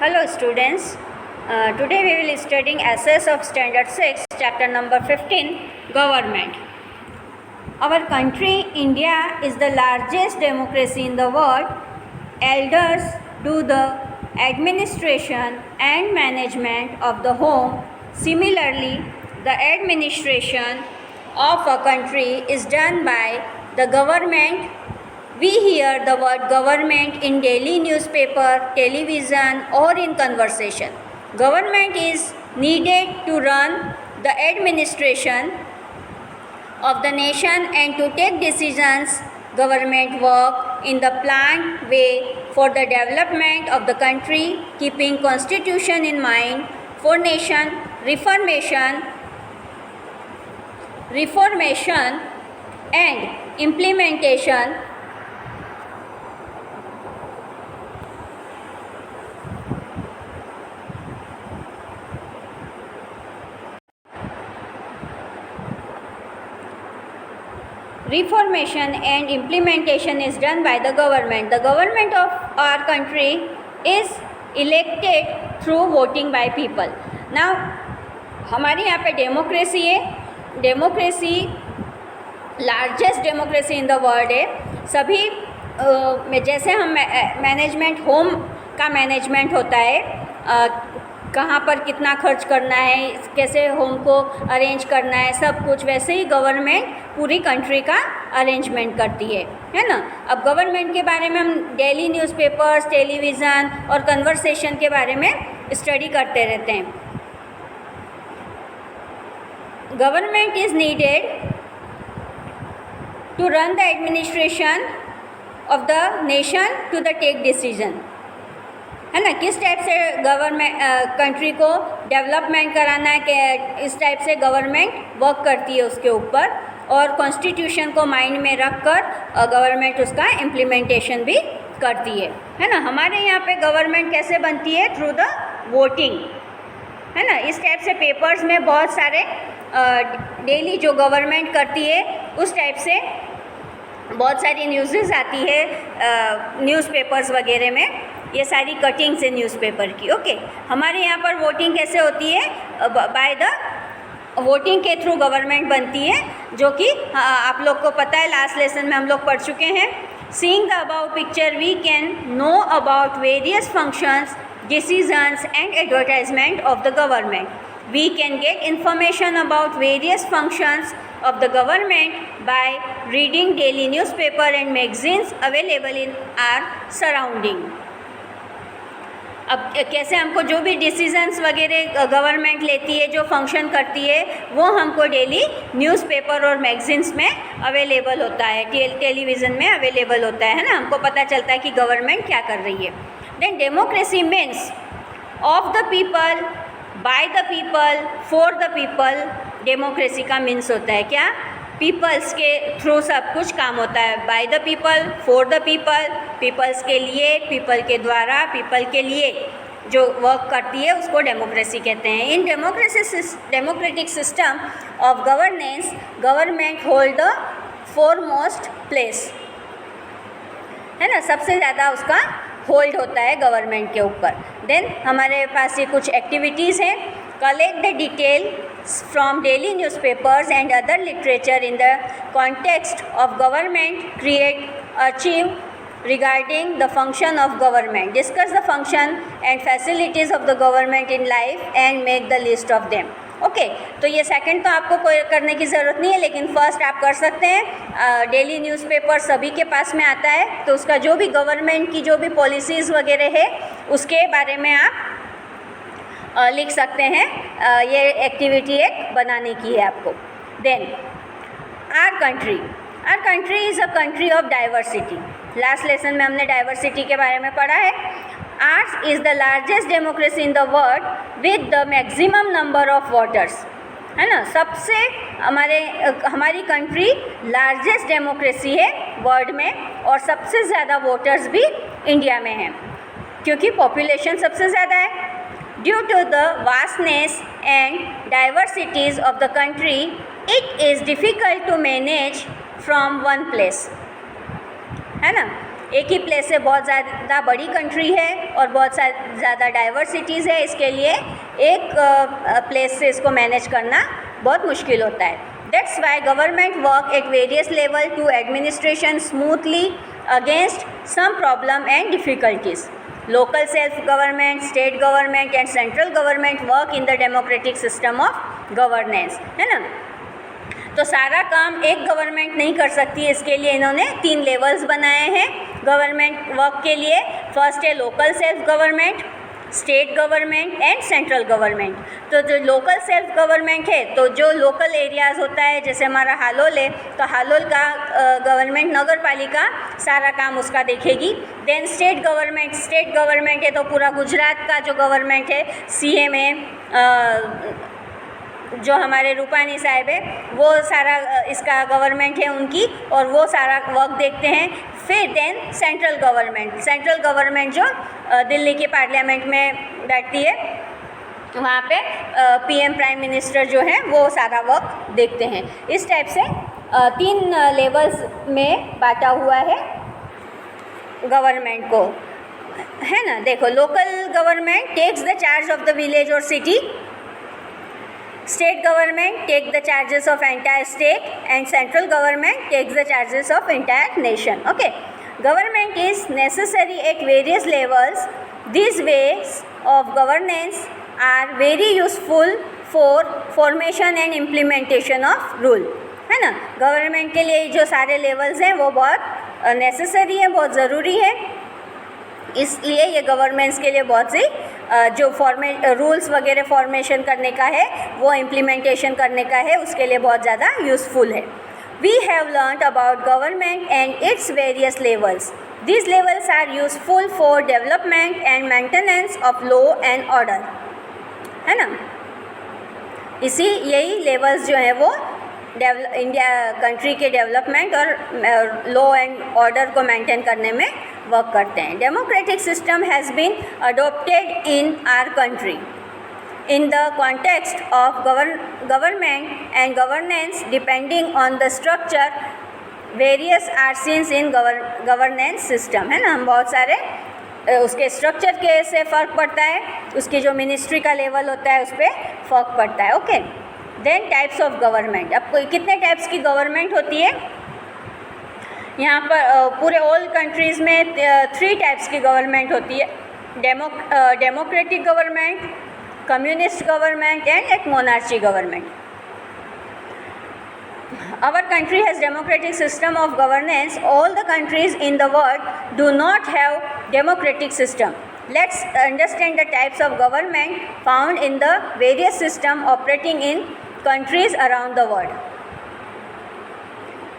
Hello students, today we will studying essays of standard 6 chapter number 15 government. Our country India is the largest democracy in the world. Elders do the administration and management of the home. Similarly, the administration of a country is done by the government. We hear the word government in daily newspaper, television or in conversation. Government is needed to run the administration of the nation and to take decisions. Government work in the planned way for the development of the country, keeping constitution in mind for nation reformation and implementation. Reformation and implementation is done by the government. The government of our country is elected through voting by people. Now, हमारे यहाँ पे democracy है. Democracy largest democracy in the world है. सभी में जैसे हम management home का मैनेजमेंट होता है, कहाँ पर कितना खर्च करना है, कैसे होम को अरेंज करना है, सब कुछ वैसे ही गवर्नमेंट पूरी कंट्री का अरेंजमेंट करती है ना. अब गवर्नमेंट के बारे में हम डेली न्यूज़पेपर्स, टेलीविज़न और कन्वर्सेशन के बारे में स्टडी करते रहते हैं. Government is needed to run the administration of the nation to the take decision, है ना. किस टाइप से गवर्नमेंट कंट्री को डेवलपमेंट कराना है, कि इस टाइप से गवर्नमेंट वर्क करती है उसके ऊपर, और कॉन्स्टिट्यूशन को माइंड में रखकर गवर्नमेंट उसका इम्प्लीमेंटेशन भी करती है ना. हमारे यहाँ पे गवर्नमेंट कैसे बनती है? थ्रू द वोटिंग, है ना. इस टाइप से पेपर्स में बहुत सारे डेली जो गवर्नमेंट करती है उस टाइप से बहुत सारी न्यूज़ेस आती है न्यूज़पेपर्स वगैरह में. ये सारी कटिंग्स है न्यूज़पेपर की. ओके, हमारे यहाँ पर वोटिंग कैसे होती है? बाय द वोटिंग के थ्रू गवर्नमेंट बनती है, जो कि आप लोग को पता है, लास्ट लेसन में हम लोग पढ़ चुके हैं. Seeing the above picture we can know about various functions, decisions and advertisement of the government. We can get information about various functions of the government by reading daily newspaper and magazines available in our surrounding. अब कैसे हमको जो भी decisions वगैरह government लेती है, जो function करती है, वो हमको डेली न्यूज़पेपर और मैगजीन्स में अवेलेबल होता है, टेलीविज़न में अवेलेबल होता है ना. हमको पता चलता है कि गवर्नमेंट क्या कर रही है. Then democracy means of the people, by the people, for the people. Democracy का मीन्स होता है क्या? पीपल्स के थ्रू सब कुछ काम होता है. By the people, for the people, peoples के लिए, पीपल के द्वारा, पीपल के लिए जो वर्क करती है उसको डेमोक्रेसी कहते हैं. In democratic system of governance, government hold the foremost place, है ना. सबसे ज़्यादा उसका होल्ड होता है गवर्नमेंट के ऊपर. देन हमारे पास ये कुछ एक्टिविटीज़ हैं. Collect the details from daily newspapers and other literature in the context of government, create achieve regarding the function of government, discuss the function and facilities of the government in life and make the list of them. Okay, तो ये second तो आपको कोई करने की ज़रूरत नहीं है, लेकिन फर्स्ट आप कर सकते हैं. डेली न्यूज़पेपर सभी के पास में आता है, तो उसका जो भी गवर्नमेंट की जो भी पॉलिसीज़ वगैरह है उसके बारे में आप लिख सकते हैं. ये एक्टिविटी एक बनाने की है आपको. Then our country is a country of diversity. Last lesson में हमने डाइवर्सिटी के बारे में पढ़ा है. Ours is the largest democracy in the world with the maximum number of voters, है ना. सबसे हमारी कंट्री लार्जेस्ट डेमोक्रेसी है वर्ल्ड में, और सबसे ज़्यादा वोटर्स भी इंडिया में हैं, क्योंकि पॉपुलेशन सबसे ज़्यादा है. Due to the vastness and diversities of the country, it is difficult to manage from one place, है ना. एक ही प्लेस से बहुत ज़्यादा बड़ी कंट्री है और बहुत ज़्यादा डाइवर्सिटीज़ है, इसके लिए एक प्लेस से इसको मैनेज करना बहुत मुश्किल होता है. That's why government work at various level to administration smoothly against some problem and difficulties. Local self government, state government and central government work in the democratic system of governance, है ना. तो सारा काम एक गवर्नमेंट नहीं कर सकती है, इसके लिए इन्होंने 3 लेवल्स बनाए हैं गवर्नमेंट वर्क के लिए. फर्स्ट है local self government, state government and central government. तो जो लोकल सेल्फ गवर्नमेंट है, तो जो लोकल एरियाज़ होता है, जैसे हमारा हालोल है, तो हालोल का गवर्नमेंट, नगर पालिका सारा काम उसका देखेगी. देन स्टेट गवर्नमेंट है तो पूरा गुजरात का जो गवर्नमेंट है, सीएम है जो हमारे रूपानी साहब है, वो सारा इसका गवर्नमेंट है उनकी, और वो सारा वर्क देखते हैं. फिर देन सेंट्रल गवर्नमेंट जो दिल्ली के पार्लियामेंट में बैठती है, वहाँ पे पीएम प्राइम मिनिस्टर जो हैं वो सारा वर्क देखते हैं. इस टाइप से 3 लेवल्स में बांटा हुआ है गवर्नमेंट को, है ना. देखो, local government takes the charge of the village और city, state government take the charges of entire state, and central government takes the charges of entire nation. Okay, government is necessary at various levels. These ways of governance are very useful for formation and implementation of rule, है ना. Government के लिए जो सारे levels हैं वो बहुत necessary है, बहुत ज़रूरी है. इसलिए ये गवर्नमेंट्स के लिए बहुत सी जो रूल्स वगैरह फॉर्मेशन करने का है, वो इम्प्लीमेंटेशन करने का है, उसके लिए बहुत ज़्यादा यूज़फुल है. We have learned about government and its various levels. These levels are useful for development and maintenance of law and order, है ना. यही लेवल्स जो हैं वो इंडिया कंट्री के डेवलपमेंट और लॉ एंड ऑर्डर को मेंटेन करने में वर्क करते हैं. Democratic system has been adopted in our country in the context of government and governance depending on the structure. Various are seen in governance system, है ना. हम बहुत सारे उसके स्ट्रक्चर के से फ़र्क पड़ता है, उसकी जो मिनिस्ट्री का लेवल होता है उस पर फ़र्क पड़ता है. Okay, then types of government. अब कितने टाइप्स की गवर्नमेंट होती है यहाँ पर? पूरे ऑल कंट्रीज़ में 3 टाइप्स की गवर्नमेंट होती है. Democratic government, communist government and एक monarchy government. Our country has democratic system of governance. All the countries in the world do not have democratic system. Let's understand the types of government found in the various system operating in countries around the world.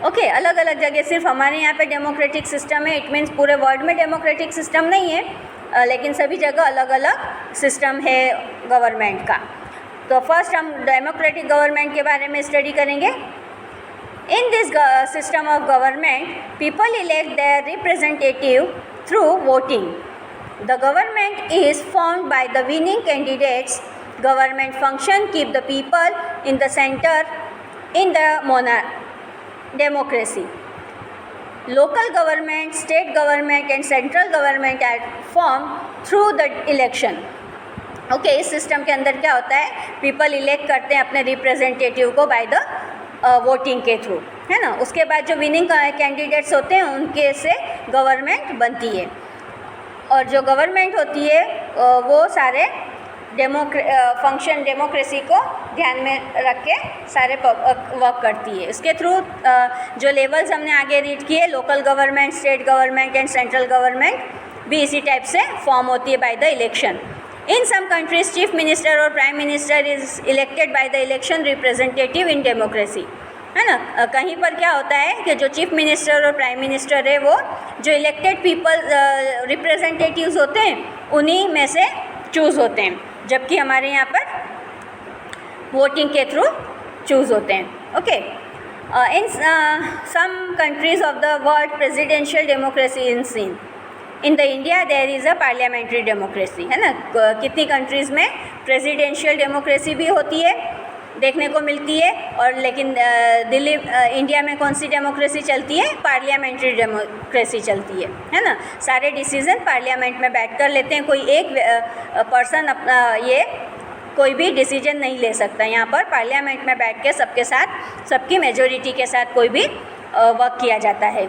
Okay, अलग अलग जगह सिर्फ हमारे यहाँ पे democratic system है, it means पूरे world में डेमोक्रेटिक सिस्टम नहीं है, लेकिन सभी जगह अलग अलग सिस्टम है गवर्नमेंट का. तो फर्स्ट हम डेमोक्रेटिक गवर्नमेंट के बारे में स्टडी करेंगे. In this system of government, people elect their representative through voting. The government is formed by the winning candidates. Government function keep the people in the center in the democracy. Local government, state government and central government are formed through the election. Okay, इस system के अंदर क्या होता है? People elect करते हैं अपने representative को बाय द वोटिंग के थ्रू, है ना. उसके बाद जो विनिंग कैंडिडेट्स होते हैं उनके से गवर्नमेंट बनती है, और जो गवर्नमेंट होती है वो सारे डेमोक्रेसी को ध्यान में रख के सारे वर्क करती है. इसके थ्रू जो लेवल्स हमने आगे रीड किए, local government, state government and central government भी इसी टाइप से फॉर्म होती है by the election. In some countries, chief minister or prime minister is elected by the election representative in democracy, है ना. कहीं पर क्या होता है कि जो चीफ मिनिस्टर और प्राइम मिनिस्टर है वो जो इलेक्टेड पीपल रिप्रेजेंटेटिव्स होते हैं उन्हीं में से चूज़ होते हैं, जबकि हमारे यहाँ पर वोटिंग के थ्रू चूज़ होते हैं. Okay, in some countries of the world presidential democracy in seen. In the India there is a parliamentary democracy, है ना. कितनी कंट्रीज़ में प्रेसिडेंशियल डेमोक्रेसी भी होती है, देखने को मिलती है। और लेकिन दिल्ली इंडिया में कौन सी डेमोक्रेसी चलती है? पार्लियामेंट्री डेमोक्रेसी चलती है ना। सारे डिसीज़न पार्लियामेंट में बैठ कर लेते हैं, कोई एक पर्सन अपना ये कोई भी डिसीजन नहीं ले सकता। यहाँ पर पार्लियामेंट में बैठ के सबके साथ, सबकी मेजोरिटी के साथ कोई भी वर्क किया जाता है।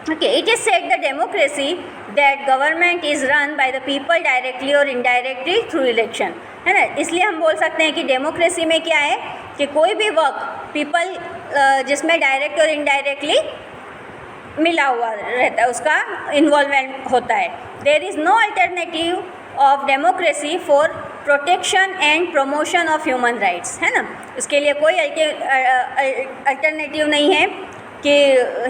Okay, it is said the democracy that government is run by the people directly or indirectly through election, है ना। इसलिए हम बोल सकते हैं कि डेमोक्रेसी में क्या है कि कोई भी वर्क पीपल जिसमें डायरेक्ट और इनडायरेक्टली मिला हुआ रहता है, उसका इन्वॉल्वमेंट होता है। There is no alternative of democracy for protection and promotion of human rights, है ना। उसके लिए कोई अल्टरनेटिव नहीं है कि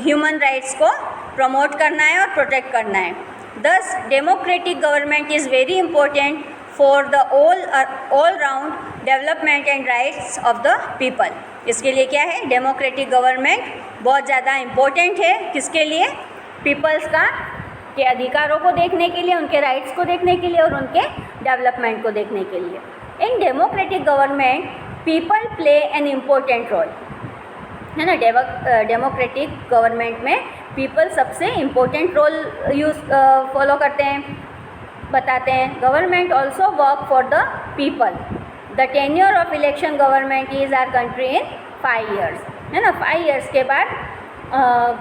ह्यूमन राइट्स को प्रमोट करना है और प्रोटेक्ट करना है। दस democratic government is very important for the all round development and rights of the people. इसके लिए क्या है? डेमोक्रेटिक गवर्नमेंट बहुत ज़्यादा इम्पोर्टेंट है। किसके लिए? पीपल्स के अधिकारों को देखने के लिए, उनके राइट्स को देखने के लिए और उनके डेवलपमेंट को देखने के लिए। In democratic government people play an important role, है ना। डेमोक्रेटिक गवर्नमेंट में पीपल सबसे इम्पोर्टेंट रोल फॉलो करते हैं, बताते हैं। Government also work for the people. The tenure of election government is our country in 5 years, है ना। 5 years के बाद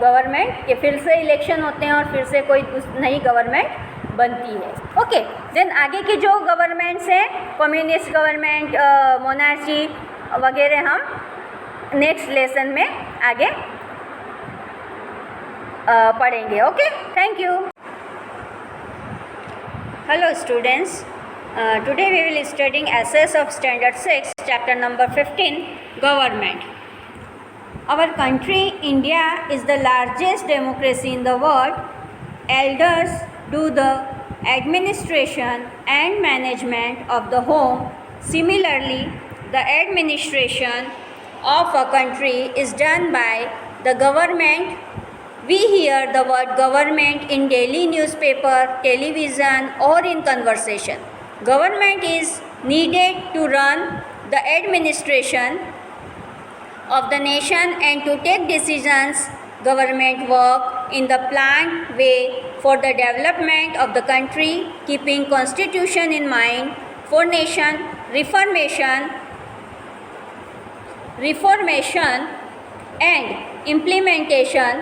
गवर्नमेंट के फिर से इलेक्शन होते हैं और फिर से कोई नई गवर्नमेंट बनती है। ओके, देन आगे की जो गवर्नमेंट्स हैं, कम्युनिस्ट गवर्नमेंट, मोनार्ची वगैरह, हम नेक्स्ट लेसन में आगे पढ़ेंगे। Okay, thank you. Hello students, today we will studying SS of standard 6 chapter number 15 government. Our country India is the largest democracy in the world. Elders do the administration and management of the home. Similarly, the administration of a country is done by the government. We hear the word government in daily newspaper, television or in conversation. Government is needed to run the administration of the nation and to take decisions. Government work in the planned way for the development of the country, keeping constitution in mind for nation reformation and implementation